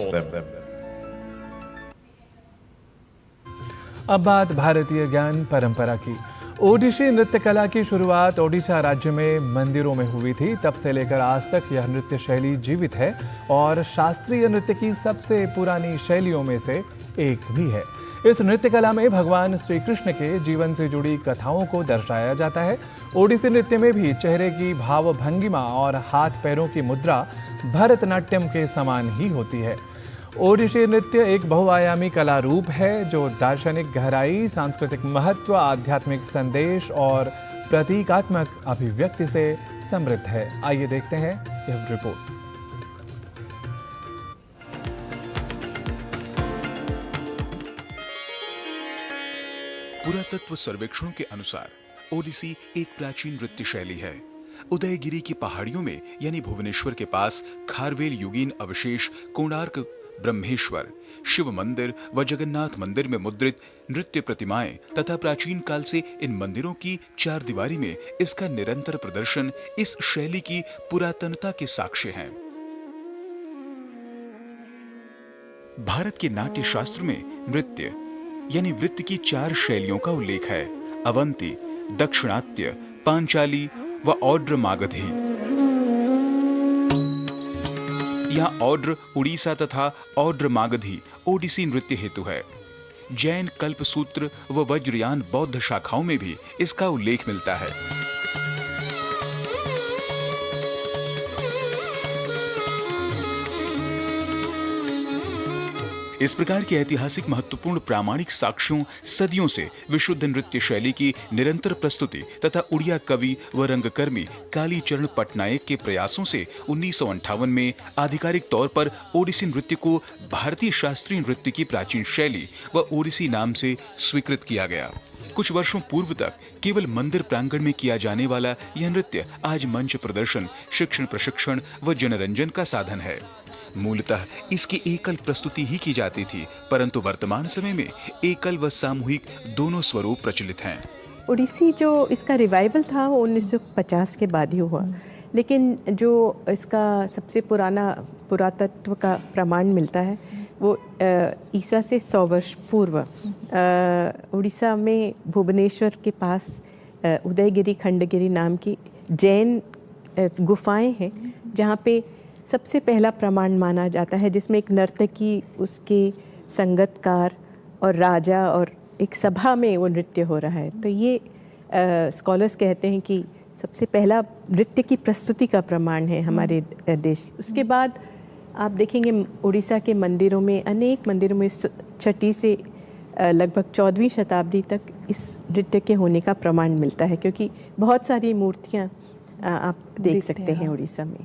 supports them. अब बात भारतीय ज्ञान परंपरा की। ओडिसी नृत्य कला की शुरुआत ओडिशा राज्य में मंदिरों में हुई थी। तब से लेकर आज तक यह नृत्य शैली जीवित है और शास्त्रीय नृत्य की सबसे पुरानी शैलियों में से एक भी है। इस नृत्य कला में भगवान श्री कृष्ण के जीवन से जुड़ी कथाओं को दर्शाया जाता है। ओडिसी नृत्य में भी चेहरे की भाव भंगिमा और हाथ पैरों की मुद्रा भरतनाट्यम के समान ही होती है। ओडिसी नृत्य एक बहुआयामी कला रूप है जो दार्शनिक गहराई, सांस्कृतिक महत्व, आध्यात्मिक संदेश और प्रतीकात्मक अभिव्यक्ति से समृद्ध है। आइए देखते हैं यह रिपोर्ट। पुरातत्व सर्वेक्षणों के अनुसार ओडिसी एक प्राचीन नृत्य शैली है। उदयगिरी की पहाड़ियों में यानी भुवनेश्वर के पास खारवेल युगीन अवशेष, कोणार्क ब्रह्मेश्वर, शिव मंदिर व जगन्नाथ मंदिर में मुद्रित नृत्य प्रतिमाएं तथा प्राचीन काल से इन मंदिरों की चार दीवारी में इसका निरंतर प्रदर्शन इस शैली की पुरातनता के साक्ष्य हैं। भारत के नाट्य शास्त्र में नृत्य यानी वृत्त की चार शैलियों का उल्लेख है: अवंती, दक्षिणात्य, पांचाली व औड्र मागधी। यहाँ औड्र उड़ीसा तथा औड्र मागधी ओडिसी नृत्य हेतु है। जैन कल्पसूत्र व वज्रयान बौद्ध शाखाओं में भी इसका उल्लेख मिलता है। इस प्रकार की ऐतिहासिक महत्वपूर्ण प्रामाणिक साक्ष्यों, सदियों से विशुद्ध नृत्य शैली की निरंतर प्रस्तुति तथा उड़िया कवि व रंगकर्मी कालीचरण पटनायक के प्रयासों से 1958 में आधिकारिक तौर पर ओडिसी नृत्य को भारतीय शास्त्रीय नृत्य की प्राचीन शैली व ओडिसी नाम से स्वीकृत किया गया। कुछ वर्षों पूर्व तक केवल मंदिर प्रांगण में किया जाने वाला यह नृत्य आज मंच प्रदर्शन, शिक्षण प्रशिक्षण व जनरंजन का साधन है। मूलतः इसकी एकल प्रस्तुति ही की जाती थी, परंतु वर्तमान समय में एकल व सामूहिक दोनों स्वरूप प्रचलित हैं। ओडिसी जो इसका रिवाइवल था वो 1950 के बाद ही हुआ, लेकिन जो इसका सबसे पुराना पुरातत्व का प्रमाण मिलता है वो ईसा से 100 वर्ष पूर्व उड़ीसा में भुवनेश्वर के पास उदयगिरी खंडगिरी नाम की जैन गुफाएं हैं, जहाँ पे सबसे पहला प्रमाण माना जाता है, जिसमें एक नर्तकी, उसके संगतकार और राजा और एक सभा में वो नृत्य हो रहा है। तो ये स्कॉलर्स कहते हैं कि सबसे पहला नृत्य की प्रस्तुति का प्रमाण है हमारे देश। उसके बाद आप देखेंगे उड़ीसा के मंदिरों में, अनेक मंदिरों में 6वीं से लगभग 14वीं शताब्दी तक इस नृत्य के होने का प्रमाण मिलता है, क्योंकि बहुत सारी मूर्तियाँ आप देख सकते हैं उड़ीसा में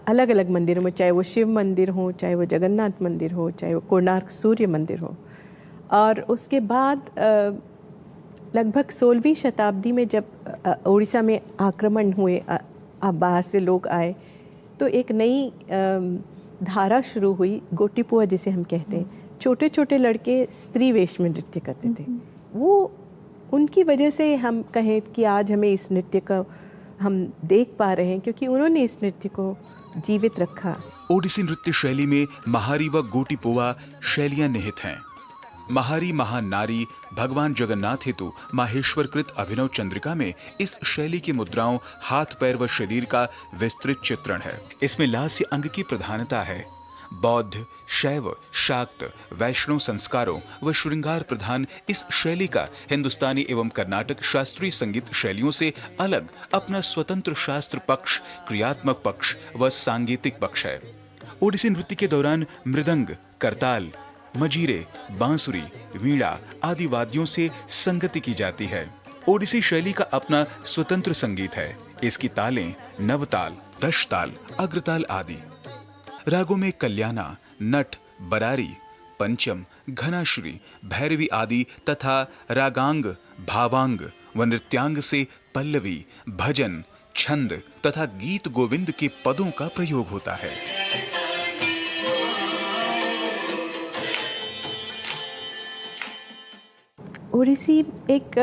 अलग अलग मंदिरों में, चाहे वो शिव मंदिर हो, चाहे वो जगन्नाथ मंदिर हो, चाहे वो कोणार्क सूर्य मंदिर हो। और उसके बाद लगभग 16वीं शताब्दी में जब उड़ीसा में आक्रमण हुए, बाहर से लोग आए, तो एक नई धारा शुरू हुई, गोटीपुआ जिसे हम कहते हैं। छोटे छोटे लड़के स्त्री वेश में नृत्य करते थे। वो उनकी वजह से हम कहें कि आज हमें इस नृत्य का हम देख पा रहे हैं, क्योंकि उन्होंने इस नृत्य को जीवित रखा। ओडिसी नृत्य शैली में महारी व गोटीपोवा शैलियां निहित हैं। महारी महानारी भगवान जगन्नाथ हेतु माहेश्वरकृत अभिनव चंद्रिका में इस शैली की मुद्राओं, हाथ पैर व शरीर का विस्तृत चित्रण है। इसमें लास्य अंग की प्रधानता है। बौद्ध, शैव, शाक्त, वैष्णव संस्कारों व श्रृंगार प्रधान इस शैली का हिंदुस्तानी एवं कर्नाटक शास्त्रीय संगीत शैलियों से अलग अपना स्वतंत्र शास्त्र पक्ष, क्रियात्मक पक्ष व सांगीतिक पक्ष है। ओडिसी नृत्य के दौरान मृदंग, करताल, मजीरे, बांसुरी, वीणा आदि वाद्यों से संगति की जाती है। ओडिसी शैली का अपना स्वतंत्र संगीत है। इसकी तालें नवताल, दशताल, अग्रताल आदि। रागों में कल्याणा, नट, बरारी, पंचम, घनाश्री, भैरवी आदि तथा रागांग, भावांग व नृत्यांग से पल्लवी, भजन, छंद तथा गीत गोविंद के पदों का प्रयोग होता है। ओडिसी एक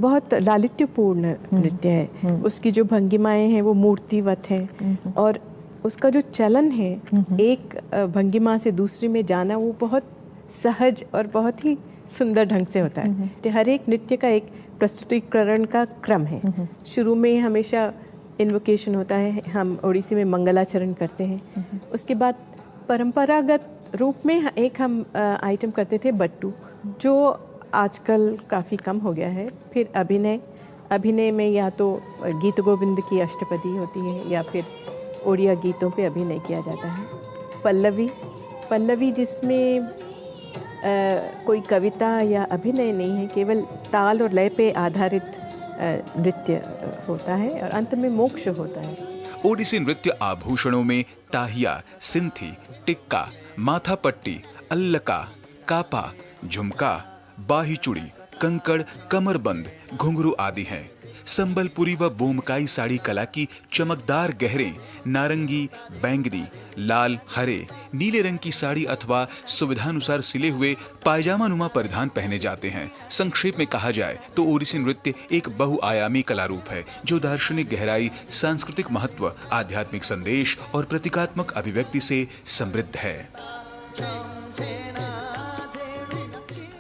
बहुत लालित्यपूर्ण नृत्य है। उसकी जो भंगिमाएं हैं वो मूर्तिवत हैं और उसका जो चलन है एक भंगिमा से दूसरी में जाना, वो बहुत सहज और बहुत ही सुंदर ढंग से होता है। तो हर एक नृत्य का एक प्रस्तुतिकरण का क्रम है। शुरू में हमेशा इन्वोकेशन होता है, हम ओडिसी में मंगलाचरण करते हैं। उसके बाद परंपरागत रूप में एक हम आइटम करते थे बट्टू, जो आजकल काफ़ी कम हो गया है। फिर अभिनय में या तो गीत गोविंद की अष्टपदी होती है या फिर ओडिया गीतों पे अभिनय किया जाता है। पल्लवी जिसमें कोई कविता या अभिनय नहीं है, केवल ताल और लय पे आधारित नृत्य होता है और अंत में मोक्ष होता है। ओडिसी नृत्य आभूषणों में ताहिया, सिंथी, टिक्का, माथा पट्टी, अल्लका, कापा, झुमका, बाही चूड़ी, कंकड़, कमरबंद, घुंघरू आदि हैं। संबलपुरी व बोमकाई साड़ी कला की चमकदार गहरे नारंगी, बैंगनी, लाल, हरे, नीले रंग की साड़ी अथवा सुविधानुसार सिले हुए पायजामा नुमा परिधान पहने जाते हैं। संक्षेप में कहा जाए तो ओडिसी नृत्य एक बहुआयामी कला रूप है जो दार्शनिक गहराई, सांस्कृतिक महत्व, आध्यात्मिक संदेश और प्रतीकात्मक अभिव्यक्ति से समृद्ध है।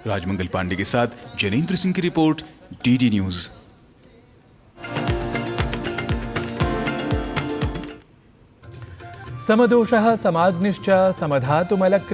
राजमंगल पांडे के साथ जनेंद्र सिंह की रिपोर्ट, डीडी न्यूज। समदोषः समाग्निश्च समधातुमलक्रियः